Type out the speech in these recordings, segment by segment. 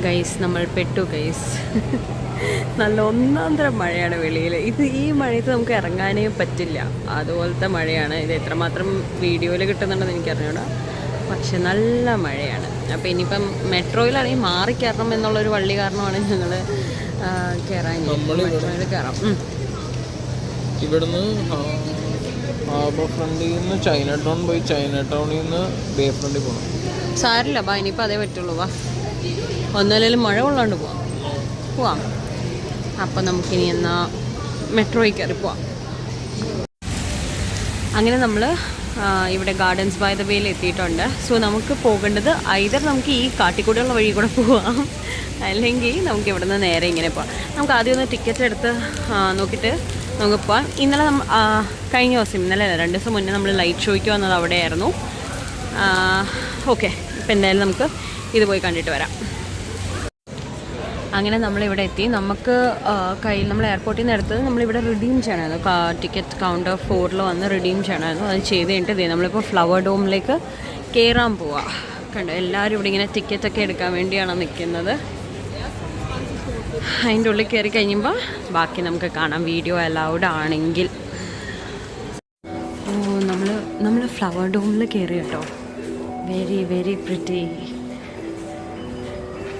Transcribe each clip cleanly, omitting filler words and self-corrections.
Guys നമ്മൾ പെട്ടു guys. നല്ല ഒന്നാന്തരം മഴയാണ് വെളിയിൽ. ഈ മഴയത്ത് നമുക്ക് ഇറങ്ങാനേ പറ്റില്ല, അതുപോലത്തെ മഴയാണ്. ഇത് എത്രമാത്രം വീഡിയോയിൽ കിട്ടുന്നുണ്ടെന്ന് എനിക്കറിഞ്ഞൂടാ, പക്ഷെ നല്ല മഴയാണ്. അപ്പോൾ ഇനിയിപ്പം മെട്രോയിലാണെങ്കിൽ മാറിക്കയറണം എന്നുള്ളൊരു വള്ളി കാരണമാണ് ഞങ്ങൾ കയറാൻ. മെട്രോയിൽ കയറാം. ഇവിടുന്ന് ഹാർബർ ഫ്രണ്ടിൽ നിന്ന് ചൈന ടൗൺ പോയി ചൈന ടൗണിൽ നിന്ന് ബേ ഫ്രണ്ടിൽ പോകണം. സാരില്ല ബാ, ഇനിയിപ്പോൾ അതേ പറ്റുള്ളൂ. വാ, ഒന്നുമല്ലെങ്കിലും മഴ കൊള്ളാണ്ട് പോവാം. അപ്പം നമുക്കിനി എന്നാൽ മെട്രോയിൽ കയറി പോവാം. അങ്ങനെ നമ്മൾ ഇവിടെ ഗാർഡൻസ് ബൈ ദ വേയിൽ എത്തിയിട്ടുണ്ട്. സോ നമുക്ക് പോകേണ്ടത് ഐദർ നമുക്ക് ഈ കാട്ടിക്കൂടെയുള്ള വഴി കൂടെ പോവാം, അല്ലെങ്കിൽ നമുക്ക് ഇവിടെ നിന്ന് നേരെ ഇങ്ങനെ പോവാം. നമുക്ക് ആദ്യം ഒന്ന് ടിക്കറ്റ് എടുത്ത് നോക്കിയിട്ട് നമുക്ക് പോവാം. ഇന്നലെ കഴിഞ്ഞ ദിവസം, ഇന്നലെ 2 ദിവസം മുന്നേ നമ്മൾ ലൈറ്റ് ഷോയ്ക്ക് വന്നത് അവിടെയായിരുന്നു. ഓക്കെ, ഇപ്പം എന്തായാലും നമുക്ക് ഇത് പോയി കണ്ടിട്ട് വരാം. അങ്ങനെ നമ്മളിവിടെ എത്തി. നമുക്ക് കയ്യിൽ നമ്മൾ എയർപോർട്ടിൽ നിന്ന് എടുത്തത് നമ്മളിവിടെ റിഡീം ചെയ്യണമായിരുന്നു. ടിക്കറ്റ് കൗണ്ടർ 4 വന്ന് റിഡീം ചെയ്യണമായിരുന്നു. അത് ചെയ്ത് കഴിഞ്ഞിട്ട് നമ്മളിപ്പോൾ ഫ്ലവർ ഡോമിലേക്ക് കയറാൻ പോവാം. കണ്ടോ, എല്ലാവരും ഇവിടെ ഇങ്ങനെ ടിക്കറ്റൊക്കെ എടുക്കാൻ വേണ്ടിയാണ് നിൽക്കുന്നത്. അതിൻ്റെ ഉള്ളിൽ കയറി കഴിയുമ്പോൾ ബാക്കി നമുക്ക് കാണാം, വീഡിയോ അലൗഡ് ആണെങ്കിൽ. നമ്മൾ ഫ്ലവർ ഡോമിൽ കയറി കേട്ടോ. Very very pretty.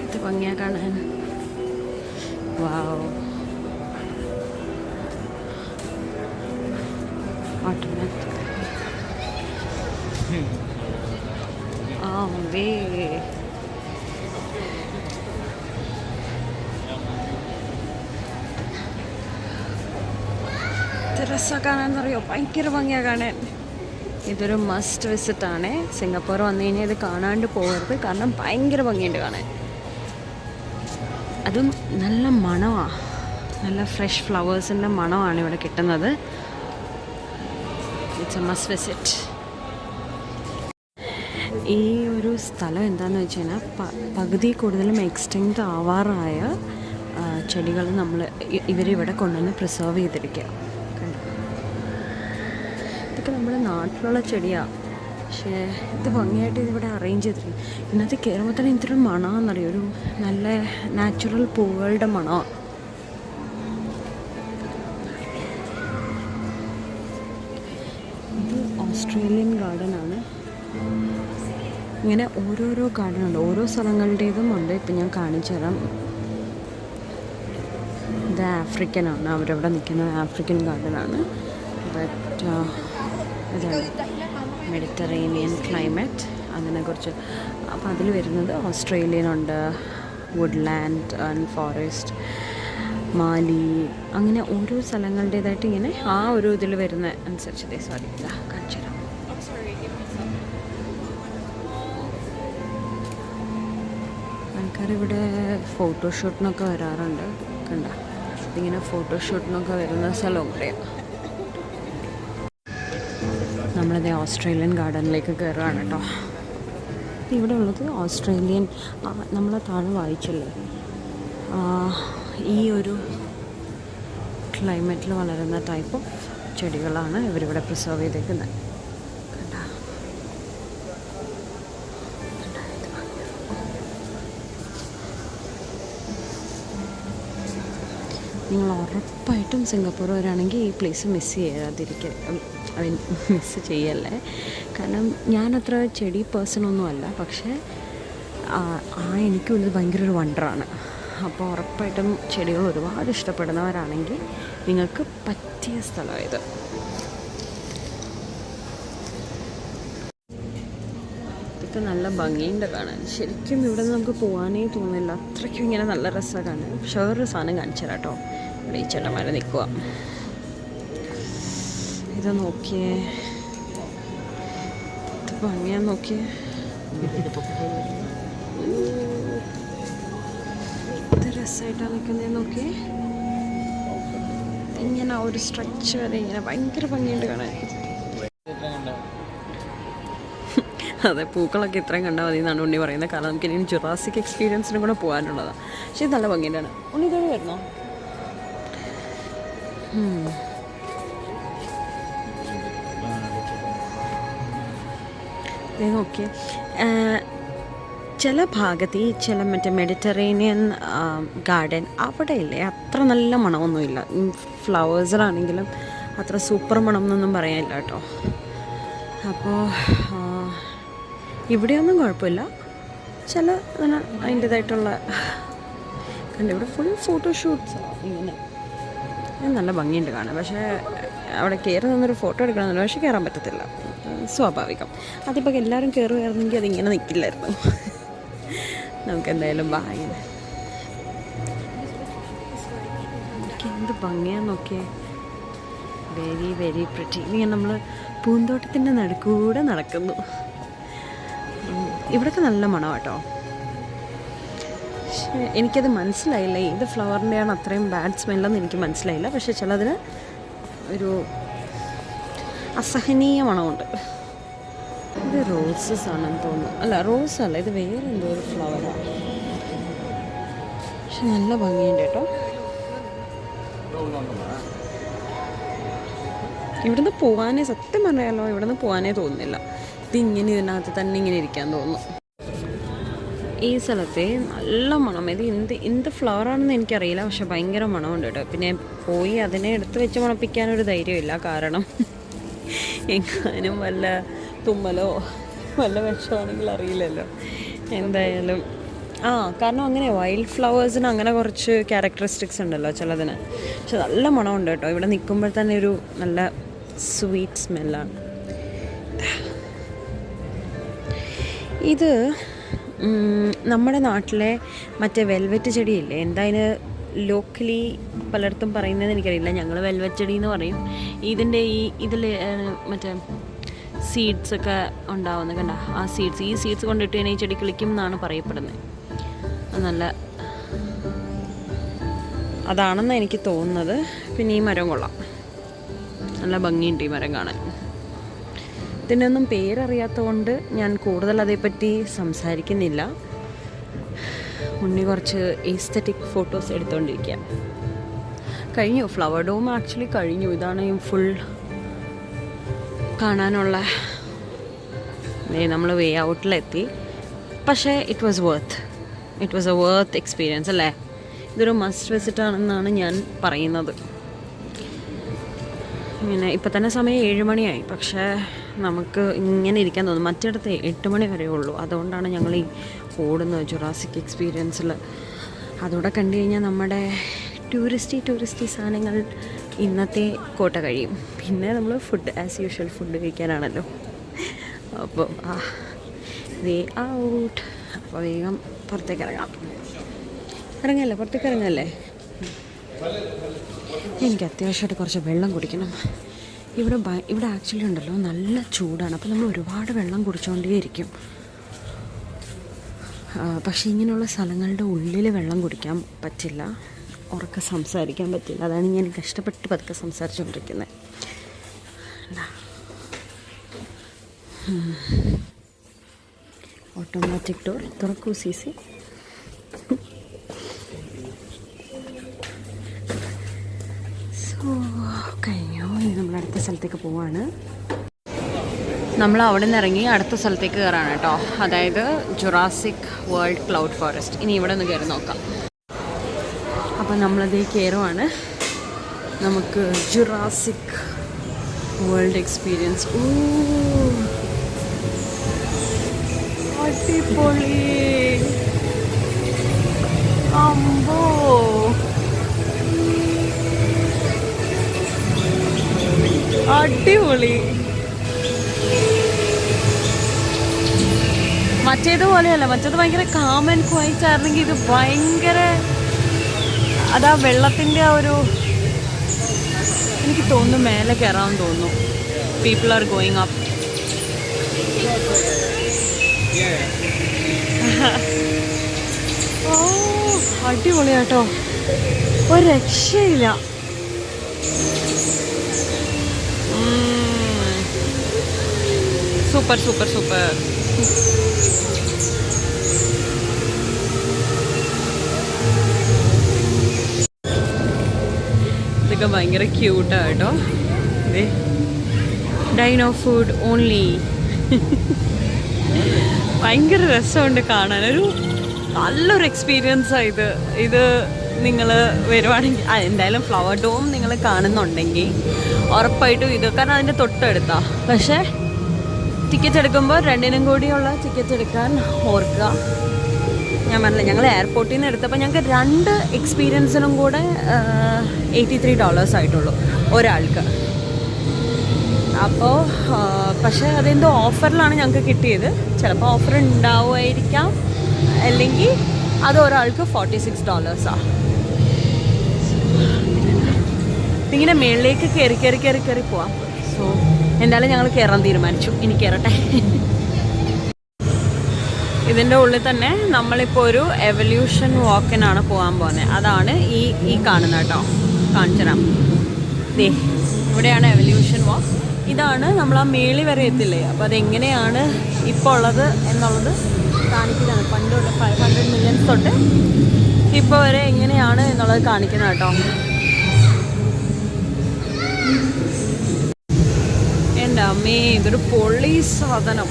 ഇത് ഭംഗിയാ കാണാൻ. വാവ്, ഓട്ടോമാറ്റിക്. രസമാണ് കാണാന്നറിയോ, ഭയങ്കര ഭംഗിയാണ് കാണാൻ. ഇതൊരു മസ്റ്റ് വിസിറ്റ് ആണ്. സിംഗപ്പൂർ വന്നു കഴിഞ്ഞാൽ ഇത് കാണാണ്ട് പോകരുത്, കാരണം ഭയങ്കര ഭംഗിയുണ്ട് കാണാൻ. അതും നല്ല മണമാണ്, നല്ല ഫ്രഷ് ഫ്ലവേഴ്സിൻ്റെ മണമാണ് ഇവിടെ കിട്ടുന്നത്. It's A must visit. ഈ ഒരു സ്ഥലം എന്താണെന്ന് വെച്ച് കഴിഞ്ഞാൽ പകുതി കൂടുതലും എക്സ്റ്റെൻഡ് ആവാറായ ചെടികൾ ഇവരിവിടെ കൊണ്ടുവന്ന് പ്രിസർവ് ചെയ്തിരിക്കുക. ഇതൊക്കെ നമ്മുടെ നാട്ടിലുള്ള ചെടിയാണ്, പക്ഷേ ഇത് ഭംഗിയായിട്ട് ഇതിവിടെ അറേഞ്ച് ചെയ്തിട്ടുണ്ട്. ഇന്നത്തെ കയറുമ്പോൾ തന്നെ ഇത്ര മണമെന്നറിയും, ഒരു നല്ല നാച്ചുറൽ പൂവുകളുടെ മണമാണ്. ഇത് ഓസ്ട്രേലിയൻ ഗാർഡനാണ്. ഇങ്ങനെ ഓരോരോ ഗാർഡനുണ്ട്, ഓരോ സ്ഥലങ്ങളുടേതും ഉണ്ട്. ഇപ്പം ഞാൻ കാണിച്ചു തരാം. ഇത് ആഫ്രിക്കനാണ്, അവരവിടെ നിൽക്കുന്നത് ആഫ്രിക്കൻ ഗാർഡനാണ്. ബട്ട് ഇതാണ് മെഡിറ്ററേനിയൻ ക്ലൈമറ്റ്, അതിനെക്കുറിച്ച്. അപ്പോൾ അതിൽ വരുന്നത് ഓസ്ട്രേലിയനുണ്ട്, വുഡ്ലാൻഡ് ആൻഡ് ഫോറസ്റ്റ്, മാലി, അങ്ങനെ ഓരോ സ്ഥലങ്ങളുടേതായിട്ട് ഇങ്ങനെ ആ ഒരു ഇതിൽ വരുന്ന അനുസരിച്ച്. സോറി, കാണിച്ചു തരാം. ആൾക്കാരിവിടെ ഫോട്ടോഷൂട്ടിനൊക്കെ വരാറുണ്ട്. കണ്ട, ഇതിങ്ങനെ ഫോട്ടോഷൂട്ടിനൊക്കെ വരുന്ന സ്ഥലവും കൂടെയാണ്. നമ്മളിത് ഓസ്ട്രേലിയൻ ഗാർഡനിലേക്ക് കയറുകയാണ് കേട്ടോ. ഇവിടെ ഉള്ളത് ഓസ്ട്രേലിയൻ, നമ്മൾ താഴെ വായിച്ചില്ലേ, ഈ ഒരു ക്ലൈമറ്റിൽ വളരുന്ന ടൈപ്പ് ഓഫ് ചെടികളാണ് ഇവരിവിടെ പ്രിസർവ് ചെയ്തേക്കുന്നത്. നിങ്ങൾ ഉറപ്പായിട്ടും സിംഗപ്പൂർ വരാണെങ്കിൽ ഈ പ്ലേസ് മിസ് ചെയ്യല്ലേ. കാരണം ഞാനത്ര ചെടി പേഴ്സണൊന്നുമല്ല, പക്ഷേ എനിക്കും ഇത് ഭയങ്കര ഒരു വണ്ടറാണ്. അപ്പോൾ ഉറപ്പായിട്ടും ചെടികൾ ഒരുപാട് ഇഷ്ടപ്പെടുന്നവരാണെങ്കിൽ നിങ്ങൾക്ക് പറ്റിയ സ്ഥലമായത്. ഇതൊക്കെ നല്ല ഭംഗിയുണ്ട് കാണാൻ. ശരിക്കും ഇവിടെ നിന്ന് നമുക്ക് പോകാനേ തോന്നില്ല, അത്രയ്ക്കും ഇങ്ങനെ നല്ല രസമാണ് കാണാൻ. പക്ഷേ വേറൊരു സാധനം കാണിച്ചു തരാം കേട്ടോ. ഇവിടെ ഈ ചേട്ടന്മാരെ നിൽക്കുക, ഇത് നോക്കിയേ, ഇത് ഭംഗിയാ നോക്കിയേ. ഇത് രസമായിട്ടാണ് നിൽക്കുന്നത് നോക്കിയേ. ഇങ്ങനെ ഒരു സ്ട്രെച്ച് വരെ ഇങ്ങനെ ഭയങ്കര ഭംഗിയുണ്ട് കാണാൻ. അതെ, പൂക്കളൊക്കെ ഇത്രയും കണ്ടാൽ മതി എന്നാണ് ഉണ്ണി പറയുന്നത്. കാരണം നമുക്ക് ഇനി ജുറാസിക് എക്സ്പീരിയൻസിനും കൂടെ പോകാനുള്ളതാണ്. പക്ഷേ ഇത് നല്ല ഭംഗിയുണ്ടാണ്. ഉണ്ണി ഇതോടെ വരുന്നോ? നോക്കിയേ, ചില ഭാഗത്ത് ഈ ചില മറ്റേ മെഡിറ്ററേനിയൻ ഗാർഡൻ അവിടെ ഇല്ലേ അത്ര നല്ല മണമൊന്നുമില്ല. ഫ്ലവേഴ്സിലാണെങ്കിലും അത്ര സൂപ്പർ മണം എന്നൊന്നും പറയാനില്ല കേട്ടോ. അപ്പോൾ ഇവിടെയൊന്നും കുഴപ്പമില്ല. ചില അങ്ങനെ അതിൻ്റേതായിട്ടുള്ള കണ്ട് ഇവിടെ ഫുൾ ഫോട്ടോഷൂട്ട്സാണ് ഇങ്ങനെ. നല്ല ഭംഗിയുണ്ട് കാണാൻ. പക്ഷേ അവിടെ കയറി നിന്നൊരു ഫോട്ടോ എടുക്കണമെന്നില്ല, പക്ഷേ കയറാൻ പറ്റത്തില്ല, സ്വാഭാവികം. അതിപ്പോൾ എല്ലാവരും കയറുമായിരുന്നെങ്കിൽ അതിങ്ങനെ നിൽക്കില്ലായിരുന്നു. നമുക്ക് എന്തായാലും ഭാഗ്യം. എന്ത് ഭംഗിയാന്ന് നോക്കിയേ, വെരി വെരി പ്രിറ്റി. ഇങ്ങനെ നമ്മൾ പൂന്തോട്ടത്തിൻ്റെ നടുക്കൂടെ നടക്കുന്നു. ഇവിടെയൊക്കെ നല്ല മണം കേട്ടോ. പക്ഷേ എനിക്കത് മനസ്സിലായില്ല, ഏത് ഫ്ലവറിൻ്റെയാണ് അത്രയും ബാഡ് സ്മെല്ലെന്ന് എനിക്ക് മനസ്സിലായില്ല. പക്ഷേ ചിലതിന് ഒരു അസഹനീയ മണമുണ്ട്. ഇത് റോസസ് ആണെന്ന് തോന്നുന്നു. അല്ല, റോസ് അല്ല, ഇത് വേറെ എന്തോ ഒരു ഫ്ലവറാണ്. പക്ഷെ നല്ല ഭംഗിയുണ്ട് കേട്ടോ. ഇവിടുന്ന് പോകാനേ, സത്യം പറയാലോ, ഇവിടുന്ന് പോകാനേ തോന്നുന്നില്ല. ഇതിങ്ങനെ ഇതിനകത്ത് തന്നെ ഇങ്ങനെ ഇരിക്കാൻ തോന്നുന്നു. ഈ സ്ഥലത്തെ നല്ല മണം. ഇത് എന്ത് ഫ്ലവറാണെന്ന് എനിക്കറിയില്ല, പക്ഷെ ഭയങ്കര മണമുണ്ട് കേട്ടോ. പിന്നെ പോയി അതിനെ എടുത്ത് വെച്ച് മണപ്പിക്കാനൊരു ധൈര്യമില്ല. കാരണം എങ്ങാനും വല്ല തുമ്മലോ വല്ല വിഷമാണെങ്കിൽ അറിയില്ലല്ലോ. എന്തായാലും കാരണം അങ്ങനെ വൈൽഡ് ഫ്ലവേഴ്സിന് അങ്ങനെ കുറച്ച് ക്യാരക്ടറിസ്റ്റിക്സ് ഉണ്ടല്ലോ ചിലതിന്. പക്ഷെ നല്ല മണമുണ്ട് കേട്ടോ. ഇവിടെ നിൽക്കുമ്പോൾ തന്നെ ഒരു നല്ല സ്വീറ്റ് സ്മെല്ലാണ്. ഇത് നമ്മുടെ നാട്ടിലെ മറ്റേ വെൽവെറ്റ് ചെടിയില്ലേ, എന്തായാലും ലോക്കലി പലയിടത്തും പറയുന്നത് എനിക്കറിയില്ല. ഞങ്ങൾ വെൽവെറ്റ് ചെടി എന്ന് പറയും. ഇതിൻ്റെ ഇതിൽ മറ്റേ സീഡ്സൊക്കെ ഉണ്ടാവുന്നത് കണ്ട, ആ ഈ സീഡ്സ് കൊണ്ടിട്ട് തന്നെ ഈ ചെടി കിളിക്കും എന്നാണ് പറയപ്പെടുന്നത്. നല്ല അതാണെന്ന് എനിക്ക് തോന്നുന്നത്. പിന്നെ ഈ മരം കൊള്ളാം, നല്ല ഭംഗിയുണ്ട് ഈ മരം കാണാൻ. ഇതിൻ്റെ ഒന്നും പേരറിയാത്തത് കൊണ്ട് ഞാൻ കൂടുതൽ അതേപ്പറ്റി സംസാരിക്കുന്നില്ല. ഉണ്ണി കുറച്ച് എസ്തെറ്റിക് ഫോട്ടോസ് എടുത്തുകൊണ്ടിരിക്കുക. കഴിഞ്ഞു, ഫ്ലവർ ഡോം ആക്ച്വലി കഴിഞ്ഞു. ഇതാണ് ഫുൾ കാണാനുള്ള. നമ്മൾ വേ ഔട്ടിലെത്തി. പക്ഷേ it was A worth experience അല്ലേ. ഇതൊരു മസ്റ്റ് വിസിറ്റ് ആണെന്നാണ് ഞാൻ പറയുന്നത്. ഇങ്ങനെ ഇപ്പം തന്നെ സമയം 7 മണിയായി, പക്ഷേ നമുക്ക് ഇങ്ങനെ ഇരിക്കാൻ തോന്നും. മറ്റിടത്ത് 8 മണി വരെ ഉള്ളൂ. അതുകൊണ്ടാണ് ഞങ്ങൾ ഈ ഓടുന്നത് ജുറാസിക് എക്സ്പീരിയൻസിൽ. അതോടെ കണ്ടു കഴിഞ്ഞാൽ നമ്മുടെ ടൂറിസ്റ്റി സാധനങ്ങൾ ഇന്നത്തെ കോട്ട കഴിയും. പിന്നെ നമ്മൾ ഫുഡ് ആസ് യൂഷ്വൽ ഫുഡ് കഴിക്കാനാണല്ലോ. അപ്പോൾ വേ ഔട്ട്. അപ്പോൾ വേഗം പുറത്തേക്ക് പുറത്തേക്ക് ഇറങ്ങല്ലേ. എനിക്ക് അത്യാവശ്യമായിട്ട് കുറച്ച് വെള്ളം കുടിക്കണം. ഇവിടെ ആക്ച്വലി ഉണ്ടല്ലോ നല്ല ചൂടാണ്. അപ്പോൾ നമ്മൾ ഒരുപാട് വെള്ളം കുടിച്ചുകൊണ്ടേയിരിക്കും. പക്ഷേ ഇങ്ങനെയുള്ള സ്ഥലങ്ങളുടെ ഉള്ളിൽ വെള്ളം കുടിക്കാൻ പറ്റില്ല, ഉറക്കെ സംസാരിക്കാൻ പറ്റില്ല. അതാണ് ഞാൻ കഷ്ടപ്പെട്ട് പതുക്കെ സംസാരിച്ചുകൊണ്ടിരിക്കുന്നത്. ഓട്ടോമാറ്റിക് ഡോർ തുറക്കൂ സിസി. കഴിഞ്ഞു. ഇനി നമ്മൾ അടുത്ത സ്ഥലത്തേക്ക് പോവാണ്. നമ്മൾ അവിടെ നിന്ന് ഇറങ്ങി അടുത്ത സ്ഥലത്തേക്ക് കയറാണ് കേട്ടോ. അതായത് ജുറാസിക് വേൾഡ് ക്ലൗഡ് ഫോറസ്റ്റ്. ഇനി ഇവിടെ നിന്ന് കയറി നോക്കാം. അപ്പോൾ നമ്മളതേ കയറുവാണ്. നമുക്ക് ജുറാസിക് വേൾഡ് എക്സ്പീരിയൻസ്. അടിപൊളി. അമ്പോ, അടിപൊളി. മറ്റേതുപോലെയല്ല, മറ്റേത് ഭയങ്കര കാം ആൻഡ് ക്വൈറ്റ് ആയിരുന്നെങ്കിൽ ഇത് ഭയങ്കര അതാ വെള്ളത്തിൻ്റെ ആ ഒരു, എനിക്ക് തോന്നുന്നു മേലെ കയറാമെന്ന് തോന്നുന്നു. People are going up. ഓ അടിപൊളിയാട്ടോ, ഒരു രക്ഷയില്ല. Super super super. ഇതൊക്കെ ഭയങ്കര ക്യൂട്ടാണ് കേട്ടോ. Dino food only. ഭയങ്കര രസമുണ്ട് കാണാൻ. ഒരു നല്ലൊരു എക്സ്പീരിയൻസാണ് ഇത് നിങ്ങൾ വരുവാണെങ്കിൽ എന്തായാലും ഫ്ലവർ ഡോം നിങ്ങൾ കാണുന്നുണ്ടെങ്കിൽ ഉറപ്പായിട്ടും ഇത്, കാരണം അതിൻ്റെ തൊട്ടടുത്താണ്. പക്ഷേ ടിക്കറ്റ് എടുക്കുമ്പോൾ രണ്ടിനും കൂടിയുള്ള ടിക്കറ്റ് എടുക്കാൻ ഓർക്കുക. ഞാൻ പറഞ്ഞില്ല, ഞങ്ങൾ എയർപോർട്ടിൽ നിന്ന് എടുത്തപ്പോൾ ഞങ്ങൾക്ക് 2 എക്സ്പീരിയൻസിനും കൂടെ $83 ആയിട്ടുള്ളൂ ഒരാൾക്ക്. അപ്പോൾ പക്ഷേ അതെന്തോ ഓഫറിലാണ് ഞങ്ങൾക്ക് കിട്ടിയത്. ചിലപ്പോൾ ഓഫർ ഉണ്ടാവുമായിരിക്കാം, അല്ലെങ്കിൽ അത് ഒരാൾക്ക് $46. ഇങ്ങനെ മുകളിലേക്ക് കയറി പോവാം. സോ എന്തായാലും ഞങ്ങൾ കയറാൻ തീരുമാനിച്ചു. ഇനി കയറട്ടെ. ഇതിൻ്റെ ഉള്ളിൽ തന്നെ നമ്മളിപ്പോൾ ഒരു എവല്യൂഷൻ വാക്കിനാണ് പോകാൻ പോകുന്നത്. അതാണ് ഈ കാണുന്നത് കേട്ടോ. കാണിച്ചു തരാം. ദേ ഇവിടെയാണ് എവല്യൂഷൻ വാക്ക്. ഇതാണ് നമ്മൾ ആ മേളി വരെ എത്തില്ലേ, അപ്പോൾ അതെങ്ങനെയാണ് ഇപ്പോൾ ഉള്ളത് എന്നുള്ളത് കാണിക്കുന്നതാണ്. പണ്ട് തൊട്ട് 500 million തൊട്ട് ഇപ്പോൾ വരെ എങ്ങനെയാണ് എന്നുള്ളത് കാണിക്കുന്നത് കേട്ടോ. എൻ്റെ അമ്മേ, ഇതൊരു പൊള്ളി സാധനം.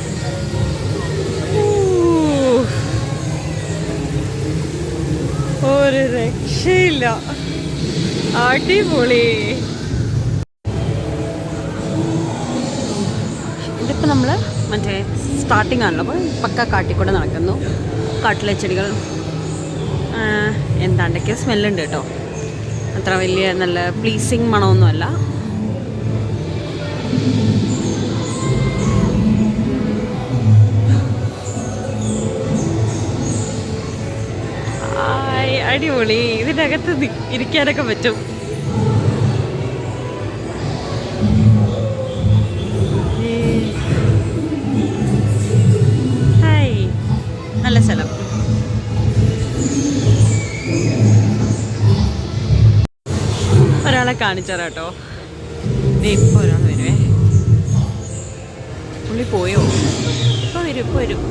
ഒരു രക്ഷയില്ല, അടിപൊളി. ഇതിപ്പോൾ നമ്മൾ മറ്റേ സ്റ്റാർട്ടിങ് ആണല്ലോ, അപ്പോൾ പക്ക കാട്ടിക്കൂടെ നടക്കുന്നു. കാട്ടിലെ ചെടികൾ എന്താണ്ടൊക്കെ സ്മെല്ലുണ്ട് കേട്ടോ. അത്ര വലിയ നല്ല പ്ലീസിങ് മണമൊന്നുമല്ല. അടിപൊളി. ഇതിൻ്റെ അകത്ത് ഇരിക്കാനൊക്കെ പറ്റും. ഹായ്, നല്ല സ്ഥലം. ഒരാളെ കാണിച്ചാൽ കേട്ടോ. ഇപ്പോൾ ഒരാൾ വരുവേ. പുള്ളി പോയോ? ഇപ്പോൾ വരും.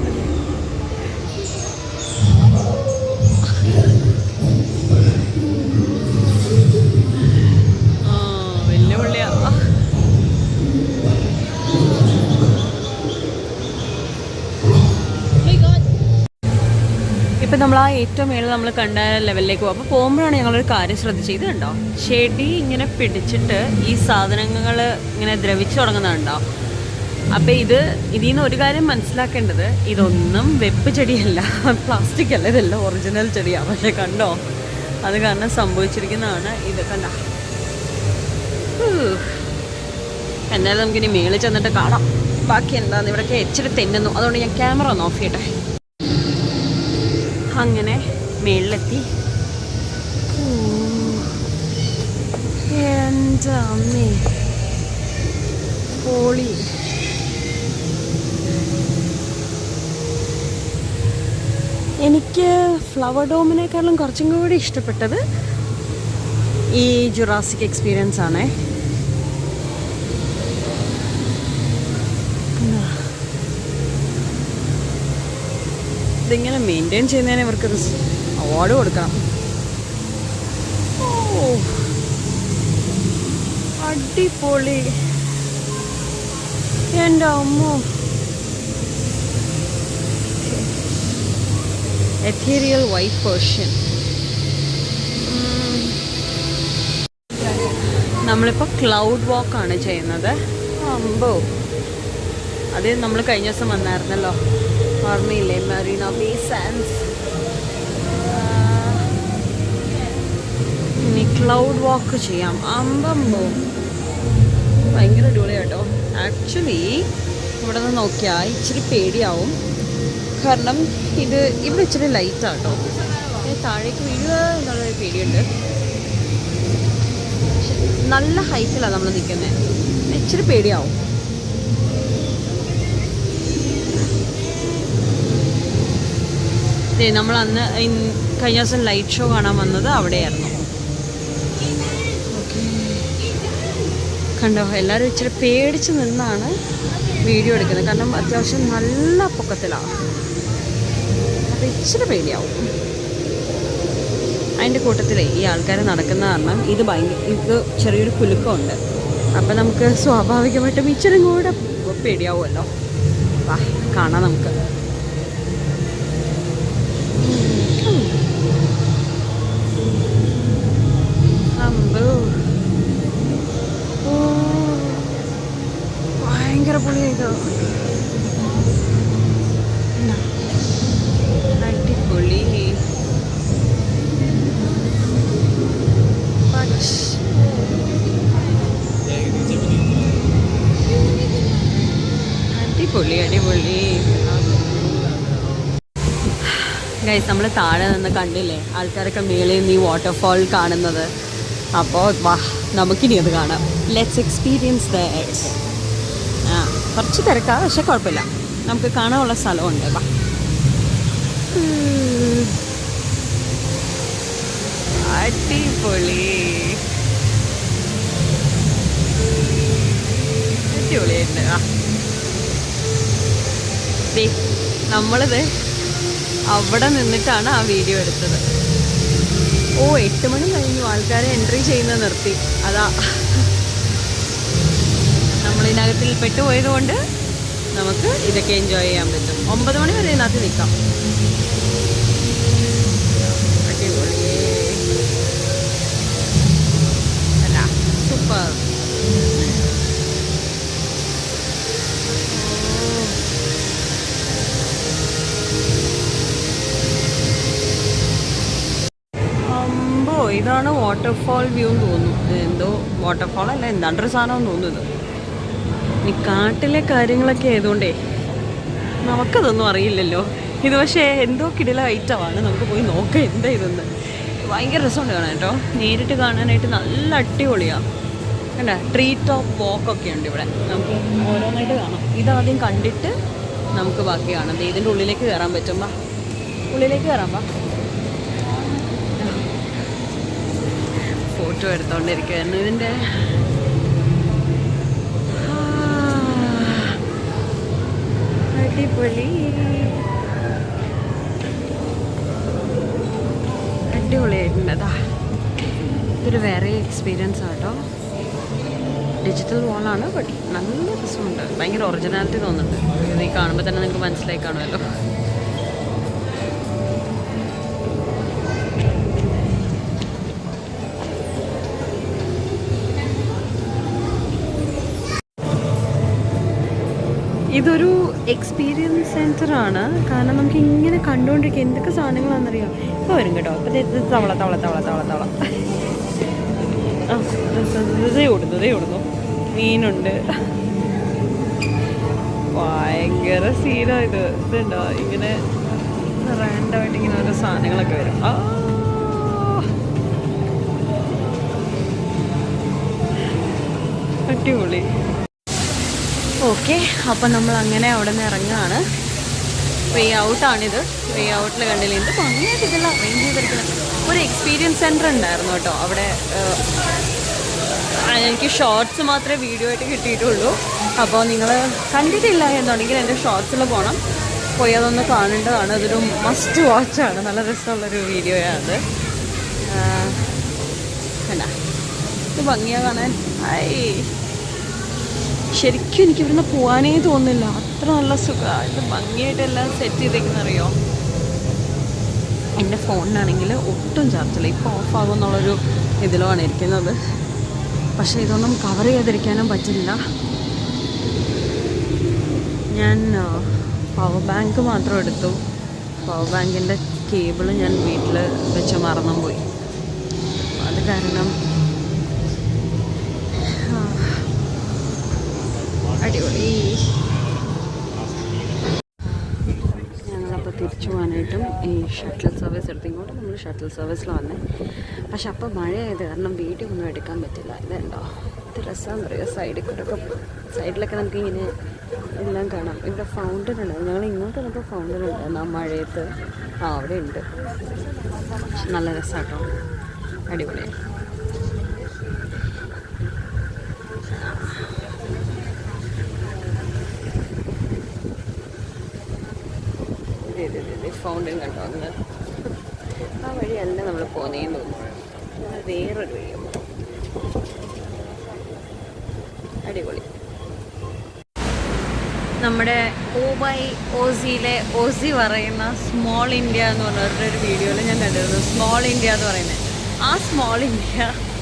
ഇപ്പം നമ്മൾ ആ ഏറ്റവും മേളിൽ നമ്മൾ കണ്ട ലെവലിലേക്ക് പോകും. അപ്പോൾ പോകുമ്പോഴാണ് ഞങ്ങളൊരു കാര്യം ശ്രദ്ധിച്ചത്. ഇത് കണ്ടോ, ചെടി ഇങ്ങനെ പിടിച്ചിട്ട് ഈ സാധനങ്ങൾ ഇങ്ങനെ ദ്രവിച്ചു തുടങ്ങുന്നുണ്ടോ. അപ്പോൾ ഇതിൽ നിന്ന് ഒരു കാര്യം മനസ്സിലാക്കേണ്ടത്, ഇതൊന്നും വെപ്പ് ചെടിയല്ല, പ്ലാസ്റ്റിക് അല്ല, ഇതെല്ലാം ഒറിജിനൽ ചെടിയാണ്. പക്ഷേ കണ്ടോ, അത് കാരണം സംഭവിച്ചിരിക്കുന്നതാണ് ഇത്. കണ്ട, എന്നാലും നമുക്കിനി മേളിൽ ചെന്നിട്ട് കാണാം ബാക്കി എന്താണെന്ന്. ഇവിടെയൊക്കെ ഇച്ചിരി തെന്നുന്നു, അതുകൊണ്ട് ഞാൻ ക്യാമറ ഒന്ന് ഓഫ് ചെയ്യട്ടെ. അങ്ങനെ മേളിലെത്തി. എൻ്റെ അമ്മേ, പൊളി. എനിക്ക് ഫ്ലവർ ഡോമിനേക്കാളും കുറച്ചും കൂടി ഇഷ്ടപ്പെട്ടത് ഈ ജുറാസിക് എക്സ്പീരിയൻസ് ആണേ. ഇതിങ്ങനെ മെയിൻറ്റെയിൻ ചെയ്യുന്നതിന് ഇവർക്ക് അവാർഡ് കൊടുക്കണം. ഓ അടിപൊളി, എൻ്റെ അമ്മോ. എഥീരിയൽ വൈറ്റ് പേർഷ്യൻ. നമ്മളിപ്പോൾ ക്ലൗഡ് വാക്കാണ് ചെയ്യുന്നത്. അമ്പോ, അത് നമ്മൾ കഴിഞ്ഞ ദിവസം വന്നായിരുന്നല്ലോ, ഓർമ്മയില്ലേ? Marina bay Sands. ഇനി ക്ലൗഡ് വാക്ക് ചെയ്യാം. അമ്പമ്പോ, ഭയങ്കര അടിപൊളിയാട്ടോ. ആക്ച്വലി ഇവിടെ നിന്ന് നോക്കിയാൽ ഇച്ചിരി പേടിയാവും, കാരണം ഇവിടെ ഇച്ചിരി ലൈറ്റാട്ടോ. താഴേക്ക് വീഴുക എന്നുള്ളൊരു പേടിയുണ്ട്. നല്ല ഹൈറ്റിലാണ് നമ്മൾ നിൽക്കുന്നത്, ഇച്ചിരി പേടിയാവും. നമ്മൾ അന്ന് കഴിഞ്ഞ ദിവസം ലൈറ്റ് ഷോ കാണാൻ വന്നത് അവിടെയായിരുന്നു. ഓക്കെ, കണ്ടോ, എല്ലാവരും ഇച്ചിരി പേടിച്ച് നിന്നാണ് വീഡിയോ എടുക്കുന്നത്, കാരണം അത്യാവശ്യം നല്ല പൊക്കത്തിലാണ്. അപ്പോൾ ഇച്ചിരി പേടിയാവും. അതിൻ്റെ കൂട്ടത്തിലേ ഈ ആൾക്കാർ നടക്കുന്ന കാരണം ഇത് ചെറിയൊരു കുലുക്കമുണ്ട്. അപ്പം നമുക്ക് സ്വാഭാവികമായിട്ടും ഇച്ചിരി കൂടെ പേടിയാവുമല്ലോ. വാ കാണാം നമുക്ക്. അടിപൊളി. ഗൈസ്, നമ്മൾ താഴെ നിന്ന് കണ്ടില്ലേ ആൾക്കാരൊക്കെ മേളിൽ നിന്ന് ഈ വാട്ടർഫാൾ കാണുന്നത്. അപ്പോൾ വാ, നമുക്കിനി അത് കാണാം. Let's experience that. കുറച്ച് തിരക്കാണ്, പക്ഷെ കുഴപ്പമില്ല, നമുക്ക് കാണാനുള്ള സ്ഥലമുണ്ട്. വാ. അടിപൊളി, അടിപൊളിയായിട്ട്. നമ്മളിത് അവിടെ നിന്നിട്ടാണ് ആ വീഡിയോ എടുത്തത്. 8 മണി കഴിഞ്ഞു, ആൾക്കാരെ എൻട്രി ചെയ്യുന്നത് നിർത്തി. അതാ നമ്മളിതിനകത്തിൽ പെട്ടുപോയത് കൊണ്ട് നമുക്ക് ഇതൊക്കെ എൻജോയ് ചെയ്യാൻ പറ്റും. 9 മണി വരെ ഇതിനകത്ത് നിൽക്കാം. അടിപൊളി അല്ല, സൂപ്പർ. ഇതാണ് വാട്ടർഫാൾ വ്യൂ എന്ന് തോന്നുന്നു. എന്തോ വാട്ടർഫാൾ അല്ല, എന്താണ്ടൊരു സാധനമെന്ന് തോന്നുന്നത്. ഈ കാട്ടിലെ കാര്യങ്ങളൊക്കെ ആയതുകൊണ്ടേ നമുക്കതൊന്നും അറിയില്ലല്ലോ. ഇത് പക്ഷേ എന്തോ കിടില ഐറ്റമാണ്. നമുക്ക് പോയി നോക്കാം എന്താ ഇതെന്ന്. ഭയങ്കര രസമുണ്ട് കാണാൻ കേട്ടോ. നേരിട്ട് കാണാനായിട്ട് നല്ല അടിപൊളിയാണ്. കണ്ട, ട്രീ ടോപ്പ് വാക്കൊക്കെ ഉണ്ട് ഇവിടെ. നമുക്ക് ഓരോന്നായിട്ട് കാണാം. ഇതാദ്യം കണ്ടിട്ട് നമുക്ക് ബാക്കി കാണാം. ഇതിൻ്റെ ഉള്ളിലേക്ക് കയറാൻ പറ്റും. വാ, ഉള്ളിലേക്ക് കയറാം. വാ. ഫോട്ടോ എടുത്തോണ്ടിരിക്കുകയായിരുന്നു ഇതിൻ്റെ. അടിപൊളി, അടിപൊളിയായിട്ടുണ്ട്. അതാ, ഇതൊരു വേറെ എക്സ്പീരിയൻസ് ആട്ടോ. ഡിജിറ്റൽ വാളാണ്, ബട്ട് നല്ല രസമുണ്ട്. ഭയങ്കര ഒറിജിനാലിറ്റി തോന്നുന്നുണ്ട്. ഇത് ഈ കാണുമ്പോൾ തന്നെ നിങ്ങൾക്ക് മനസ്സിലായി കാണുമല്ലോ. ഇതൊരു എക്സ്പീരിയൻസ് സെൻറ്ററാണ്. കാരണം നമുക്ക് ഇങ്ങനെ കണ്ടുകൊണ്ടിരിക്കുക എന്തൊക്കെ സാധനങ്ങളാണെന്നറിയാം. ഇപ്പോൾ വരും കേട്ടോ. അപ്പോൾ തവള തവള തവള തവള തവള ഓടുന്നു. മീനുണ്ട്. ഭയങ്കര സീനാണ് ഇത്. ഇതുണ്ടോ, ഇങ്ങനെ റാൻഡമായിട്ട് ഇങ്ങനെ ഓരോ സാധനങ്ങളൊക്കെ വരും. അടിപൊളി. ഓക്കെ, അപ്പം നമ്മൾ അങ്ങനെ അവിടെ നിന്ന് ഇറങ്ങുകയാണ്. വേ ഔട്ടാണിത്. വേ ഔട്ടിൽ കണ്ടില്ല എന്ത് ഭംഗിയായിട്ട് ഇതെല്ലാം അറേഞ്ച് ചെയ്തിരിക്കുന്നത്. ഒരു എക്സ്പീരിയൻസ് സെൻറ്റർ ഉണ്ടായിരുന്നു കേട്ടോ അവിടെ. എനിക്ക് ഷോർട്സ് മാത്രമേ വീഡിയോ ആയിട്ട് കിട്ടിയിട്ടുള്ളൂ. അപ്പോൾ നിങ്ങൾ കണ്ടിട്ടില്ല എന്നുണ്ടെങ്കിൽ എൻ്റെ ഷോർട്സിൽ പോയി അതൊന്ന് കാണേണ്ടതാണ്. അതൊരു മസ്റ്റ് വാച്ചാണ്. നല്ല രസമുള്ളൊരു വീഡിയോയാണ് അത്. എന്നാ ഇത് ഭംഗിയാണ് കാണാൻ. ശരിക്കും എനിക്ക് ഇവിടുന്ന് പോകാനേ തോന്നില്ല. അത്ര നല്ല സുഖമാണ്. ഇത് ഭംഗിയായിട്ടെല്ലാം സെറ്റ് ചെയ്തേക്കുന്നറിയോ. എൻ്റെ ഫോണിനാണെങ്കിൽ ഒട്ടും ചാർജില്ല. ഇപ്പോൾ ഓഫാകും എന്നുള്ളൊരു ഇതിലുമാണ് ഇരിക്കുന്നത്. പക്ഷേ ഇതൊന്നും കവർ ചെയ്തിരിക്കാനും പറ്റില്ല. ഞാൻ പവർ ബാങ്ക് മാത്രം എടുത്തു. പവർ ബാങ്കിൻ്റെ കേബിള് ഞാൻ വീട്ടിൽ വെച്ച് മറന്നും പോയി. അത് കാരണം അടിപൊളി. ഞങ്ങളപ്പോൾ തിരിച്ചു പോകാനായിട്ടും ഈ ഷട്ടിൽ സർവീസ് എടുത്ത് ഇങ്ങോട്ട് നമ്മൾ ഷട്ടിൽ സർവീസിലാണ് വന്നത്. പക്ഷെ അപ്പോൾ മഴയായത് കാരണം വീഡിയോ ഒന്നും എടുക്കാൻ പറ്റില്ല. ഇതുണ്ടോ, ഇത് രസമാണെന്ന് പറയുക. സൈഡിലൊക്കെ നമുക്കിങ്ങനെ എല്ലാം കാണാം. ഇവിടെ ഫൗണ്ടൻ ഉണ്ട്. ഞങ്ങൾ ഇങ്ങോട്ട് വന്നപ്പോൾ ഫൗണ്ടൻ ഉണ്ട്. ആ മഴയത്ത് അവിടെ ഉണ്ട്. നല്ല രസമാട്ടോ, അടിപൊളിയാണ്. ഫൗണ്ടൻ കണ്ടോ, അന്ന് ആ വഴിയല്ല നമ്മൾ പോകുന്നതെന്ന് തോന്നുന്നു. വേറൊരു വഴിയും. അടിപൊളി. നമ്മുടെ ഓസിയിലെ ഓസി പറയുന്ന സ്മോൾ ഇന്ത്യ എന്ന് പറഞ്ഞൊരു വീഡിയോയിൽ ഞാൻ കണ്ടിരുന്നു. സ്മോൾ ഇന്ത്യ എന്ന് പറയുന്നത് ആ സ്മോൾ ഇന്ത്യ,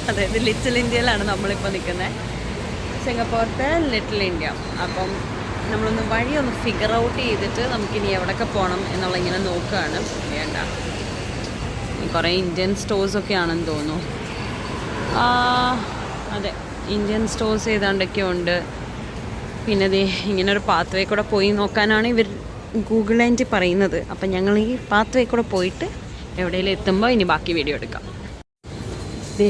അതായത് ലിറ്റിൽ ഇന്ത്യയിലാണ് നമ്മളിപ്പോൾ നിൽക്കുന്നത്. സിംഗപ്പൂരത്തെ ലിറ്റിൽ ഇന്ത്യ. അപ്പം നമ്മളൊന്ന് വഴിയൊന്ന് ഫിഗർ ഔട്ട് ചെയ്തിട്ട് നമുക്കിനി എവിടെയൊക്കെ പോകണം എന്നുള്ള ഇങ്ങനെ നോക്കുകയാണ്. വേണ്ട, കുറേ ഇന്ത്യൻ സ്റ്റോഴ്സൊക്കെ ആണെന്ന് തോന്നുന്നു. അതെ, ഇന്ത്യൻ സ്റ്റോഴ്സ് ഏതാണ്ടൊക്കെ ഉണ്ട്. പിന്നെ ദേ ഇങ്ങനൊരു പാത്ത് വേ കൂടെ പോയി നോക്കാനാണ് ഇവർ ഗൂഗിൾ ആൻഡ് പറയുന്നത്. അപ്പം ഞങ്ങൾ ഈ പാത്ത് വേ കൂടെ പോയിട്ട് എവിടെയെങ്കിലും എത്തുമ്പോൾ ഇനി ബാക്കി വീഡിയോ എടുക്കാം. ദേ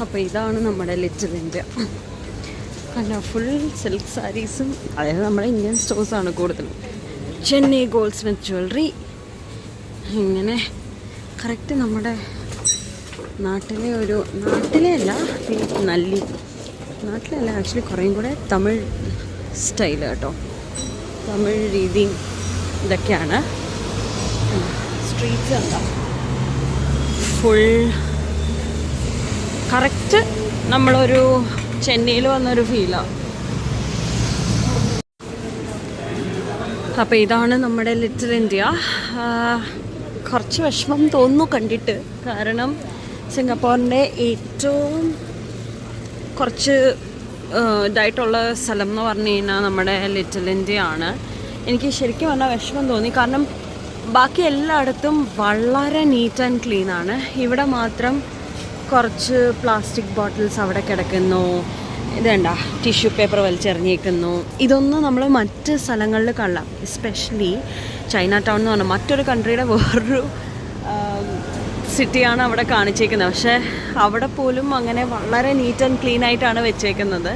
അപ്പോൾ ഇതാണ് നമ്മുടെ ലിറ്റിൽ ഇന്ത്യ. കണ്ട ഫുൾ സിൽക്ക് സാരീസും, അതായത് നമ്മുടെ ഇന്ത്യൻ സ്റ്റോഴ്സാണ് കൂടുതലും. ചെന്നൈ ഗോൾഡ് സ്മിത്ത് ജ്വല്ലറി, ഇങ്ങനെ കറക്റ്റ് നമ്മുടെ നാട്ടിലെ ഒരു നാട്ടിലെയല്ല ആക്ച്വലി കുറേയും കൂടെ തമിഴ് സ്റ്റൈൽ കേട്ടോ, തമിഴ് രീതി ഇതൊക്കെയാണ്. സ്ട്രീറ്റ്സ് എന്താ ഫുൾ കറക്റ്റ് നമ്മളൊരു ചെന്നൈയിൽ വന്നൊരു ഫീലാണ്. അപ്പോൾ ഇതാണ് നമ്മുടെ ലിറ്റിൽ ഇന്ത്യ. കുറച്ച് വിഷമം തോന്നുന്നു കണ്ടിട്ട്, കാരണം സിംഗപ്പൂരിൻ്റെ ഏറ്റവും കുറച്ച് ഇതായിട്ടുള്ള സ്ഥലം എന്ന് പറഞ്ഞു കഴിഞ്ഞാൽ നമ്മുടെ ലിറ്റിൽ ഇന്ത്യ ആണ്. എനിക്ക് ശരിക്കും പറഞ്ഞാൽ വിഷമം തോന്നി, കാരണം ബാക്കി എല്ലായിടത്തും വളരെ നീറ്റ് ആൻഡ് ക്ലീൻ ആണ്. ഇവിടെ മാത്രം കുറച്ച് പ്ലാസ്റ്റിക് ബോട്ടിൽസ് അവിടെ കിടക്കുന്നു, ഇതേണ്ട ടിഷ്യൂ പേപ്പർ വലിച്ചെറിഞ്ഞേക്കുന്നു. ഇതൊന്നും നമ്മൾ മറ്റ് സ്ഥലങ്ങളിൽ കാണാം. എസ്പെഷ്യലി ചൈന ടൗൺ എന്ന് പറഞ്ഞാൽ മറ്റൊരു കൺട്രിയുടെ വേറൊരു സിറ്റിയാണ് അവിടെ കാണിച്ചേക്കുന്നത്. പക്ഷേ അവിടെ പോലും അങ്ങനെ വളരെ നീറ്റ് ആൻഡ് ക്ലീൻ ആയിട്ടാണ് വെച്ചേക്കുന്നത്.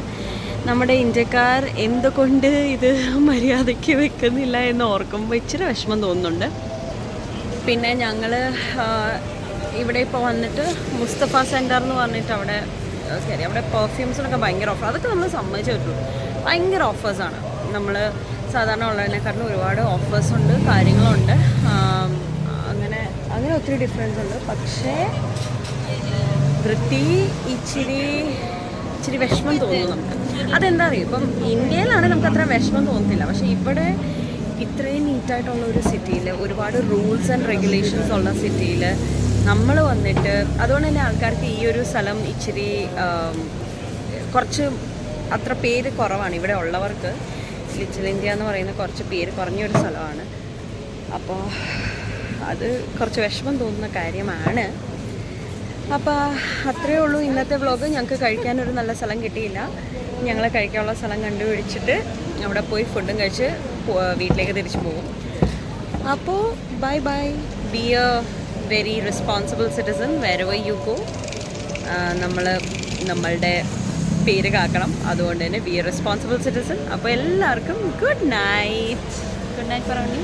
നമ്മുടെ ഇന്ത്യക്കാർ എന്തുകൊണ്ട് ഇത് മര്യാദയ്ക്ക് വെക്കുന്നില്ല എന്ന് ഓർക്കുമ്പോൾ ഇച്ചിരി വിഷമം തോന്നുന്നുണ്ട്. പിന്നെ ഞങ്ങൾ ഇവിടെ ഇപ്പോൾ വന്നിട്ട് മുസ്തഫ സെൻറ്റർ എന്ന് പറഞ്ഞിട്ട് അവിടെ കയറി. അവിടെ പെർഫ്യൂംസിനൊക്കെ ഭയങ്കര ഓഫർ, അതൊക്കെ നമ്മൾ സമ്മതിച്ചു പറ്റുള്ളൂ. ഭയങ്കര ഓഫേഴ്സാണ്. നമ്മൾ സാധാരണ ഉള്ളതിനെക്കാട്ടിലും ഒരുപാട് ഓഫേഴ്സുണ്ട്, കാര്യങ്ങളുണ്ട്. അങ്ങനെ ഒത്തിരി ഡിഫറൻസ് ഉണ്ട്. പക്ഷേ വൃത്തി ഇച്ചിരി വിഷമം തോന്നുന്നു നമുക്ക്. അതെന്താ അറിയും, ഇപ്പം ഇന്ത്യയിലാണെങ്കിൽ നമുക്ക് അത്ര വിഷമം തോന്നത്തില്ല. പക്ഷേ ഇവിടെ ഇത്രയും നീറ്റായിട്ടുള്ള ഒരു സിറ്റിയിൽ, ഒരുപാട് റൂൾസ് ആൻഡ് റെഗുലേഷൻസ് ഉള്ള സിറ്റിയിൽ നമ്മൾ വന്നിട്ട്, അതുകൊണ്ട് തന്നെ ആൾക്കാർക്ക് ഈ ഒരു സ്ഥലം ഇച്ചിരി കുറച്ച് അത്ര പേര് കുറവാണ് ഇവിടെ ഉള്ളവർക്ക്. ലിറ്റിൽ ഇന്ത്യ എന്ന് പറയുന്ന കുറച്ച് പേര് കുറഞ്ഞൊരു സ്ഥലമാണ്. അപ്പോൾ അത് കുറച്ച് വിഷമം തോന്നുന്ന കാര്യമാണ്. അപ്പോൾ അത്രയേ ഉള്ളൂ ഇന്നത്തെ വ്ളോഗ്. ഞങ്ങൾക്ക് കഴിക്കാനൊരു നല്ല സ്ഥലം കിട്ടിയില്ല. ഞങ്ങൾ കഴിക്കാനുള്ള സ്ഥലം കണ്ടുപിടിച്ചിട്ട് അവിടെ പോയി ഫുഡും കഴിച്ച് വീട്ടിലേക്ക് തിരിച്ചു പോകും. അപ്പോൾ bye bye. Be a very responsible citizen wherever you go. നമ്മളുടെ പേര് കാക്കണം, അതുകൊണ്ട് തന്നെ ബി എ റെസ്പോൺസിബിൾ സിറ്റിസൺ. അപ്പോൾ എല്ലാവർക്കും ഗുഡ് നൈറ്റ്. ഗുഡ് നൈറ്റ് പറഞ്ഞു.